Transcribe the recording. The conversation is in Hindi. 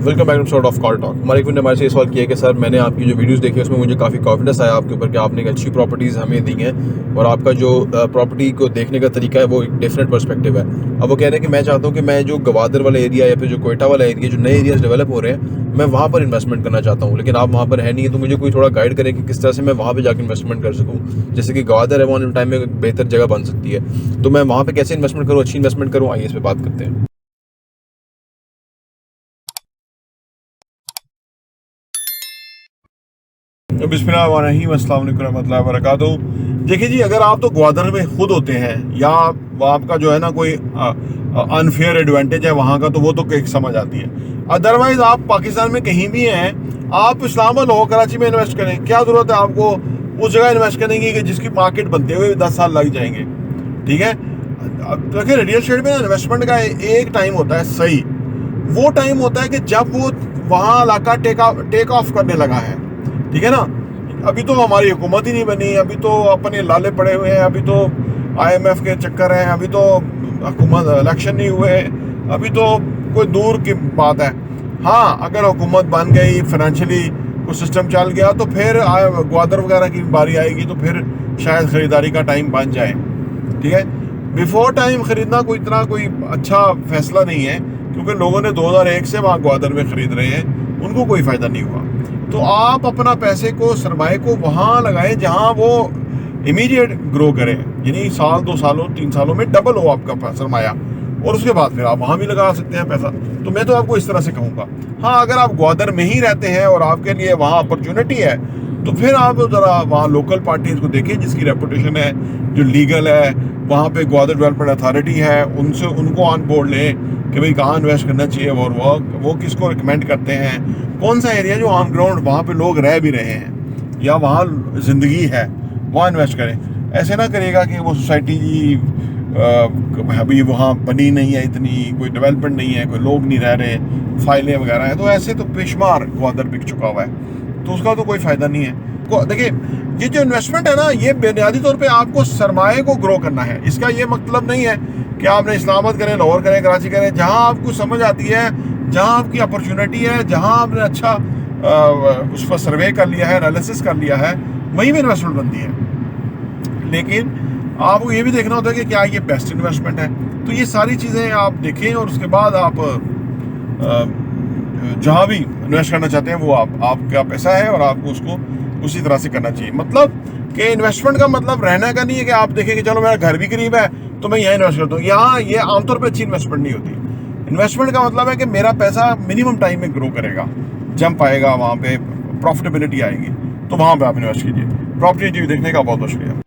Welcome back to sort of car talk. हमारे एक ने हमारे से सवाल किया कि सर मैंने आपकी जो वीडियोस देखी उसमें मुझे काफ़ी कॉन्फिडेंस आया आपके ऊपर कि आपने एक अच्छी प्रॉपर्टीज़ हमें दी हैं और आपका जो प्रॉपर्टी को देखने का तरीका है वो एक डिफरेंट पर्सपेक्टिव है। अब वो कह रहे हैं कि मैं चाहता हूँ कि मैं जो गवादर वाला एरिया या फिर जो कोयटा वाला एरिया जो नए एरियाज डेवलप हो रहे हैं मैं वहाँ पर इन्वेस्टमेंट करना चाहता हूँ, लेकिन आप वहाँ पर है नहीं है, तो मुझे कोई थोड़ा गाइड करें कि किस तरह से मैं वहाँ पर जाकर इन्वेस्टमेंट कर सकूँ। जैसे कि गवादर है वो आने टाइम में एक बेहतर जगह बन सकती है, तो मैं वहाँ पर कैसे इन्वेस्टमेंट करूँ, अच्छी इन्वेस्टमेंट करूँ। आइए इस पर बात करते हैं। बिस्मिल्लाहिर्रहमानिर्रहीम, अस्सलाम वालेकुम रहमतुल्लाहि व बरकातुहू। देखिए जी, अगर आप तो ग्वादर में खुद होते हैं या आपका जो है ना कोई अनफेयर एडवांटेज है वहाँ का, तो वो तो एक समझ आती है। अदरवाइज आप पाकिस्तान में कहीं भी हैं, आप इस्लामाबाद हो, कराची में इन्वेस्ट करें, क्या ज़रूरत है आपको उस जगह इन्वेस्ट करने की कि जिसकी मार्केट बनते हुए 10 साल लग जाएंगे। ठीक है, देखिए रियल एस्टेट में इन्वेस्टमेंट का एक टाइम होता है सही, वो टाइम होता है कि जब वो वहाँ इलाका टेक ऑफ करने लगा है। ठीक है ना, अभी तो हमारी हुकूमत ही नहीं बनी, अभी तो अपने लाले पड़े हुए हैं, अभी तो IMF के चक्कर हैं, अभी तो हुकूमत इलेक्शन नहीं हुए, अभी तो कोई दूर की बात है। हाँ, अगर हुकूमत बन गई, फाइनेंशियली कुछ सिस्टम चल गया, तो फिर ग्वादर वगैरह की बारी आएगी, तो फिर शायद ख़रीदारी का टाइम बन जाए। ठीक है, बिफोर टाइम ख़रीदना कोई इतना कोई अच्छा फैसला नहीं है, क्योंकि लोगों ने 2001 से वहाँ ग्वादर में ख़रीद रहे हैं, उनको कोई फ़ायदा नहीं हुआ। तो आप अपना पैसे को, सरमाए को वहाँ लगाएं जहाँ वो इमीडिएट ग्रो करे, यानी साल 2 सालों 3 सालों में डबल हो आपका सरमाया, और उसके बाद फिर आप वहाँ भी लगा सकते हैं पैसा। तो मैं तो आपको इस तरह से कहूँगा। हाँ, अगर आप ग्वादर में ही रहते हैं और आपके लिए वहाँ अपॉर्चुनिटी है, तो फिर आप ज़रा वहाँ लोकल पार्टीज़ को देखिए जिसकी रेपुटेशन है, जो लीगल है, वहाँ पे ग्वादर डेवलपमेंट अथॉरिटी है, उनको ऑन बोर्ड लें कि भाई कहाँ इन्वेस्ट करना चाहिए, और वो किसको रिकमेंड करते हैं, कौन सा एरिया जो ऑन ग्राउंड वहाँ पे लोग रह भी रहे हैं या वहाँ ज़िंदगी है, वहाँ इन्वेस्ट करें। ऐसे ना करिएगा कि वो सोसाइटी जी अभी वहाँ बनी नहीं है, इतनी कोई डेवलपमेंट नहीं है, कोई लोग नहीं रह रहे, फाइलें वगैरह हैं, तो ऐसे तो बेशुमार ग्वादर बिक चुका हुआ है, तो उसका तो कोई फ़ायदा नहीं है। देखिए, ये जो इन्वेस्टमेंट है ना, ये बुनियादी तौर पे आपको सरमाए को ग्रो करना है। इसका ये मतलब नहीं है कि आपने इस्लामाबाद करें, लाहौर करें, कराची करें, जहाँ आपको समझ आती है, जहाँ आपकी अपॉर्चुनिटी है, जहाँ आपने अच्छा उस पर सर्वे कर लिया है, एनालिसिस कर लिया है, वहीं में इन्वेस्टमेंट बनती है। लेकिन आपको ये भी देखना होता है कि क्या ये बेस्ट इन्वेस्टमेंट है। तो ये सारी चीज़ें आप देखें और उसके बाद आप जहाँ भी इन्वेस्ट करना चाहते हैं वो आपका पैसा है और आपको उसको उसी तरह से करना चाहिए। मतलब कि इन्वेस्टमेंट का मतलब रहना का नहीं है कि आप देखें कि चलो मेरा घर भी करीब है तो मैं यहाँ इन्वेस्ट करता हूँ। यहाँ ये आमतौर पर अच्छी इन्वेस्टमेंट नहीं होती। इन्वेस्टमेंट का मतलब है कि मेरा पैसा मिनिमम टाइम में ग्रो करेगा, जंप आएगा, वहाँ पे प्रॉफिटेबिलिटी आएगी, तो वहाँ पे आप इन्वेस्ट कीजिए। प्रॉपर्टी देखने का बहुत बहुत शुक्रिया।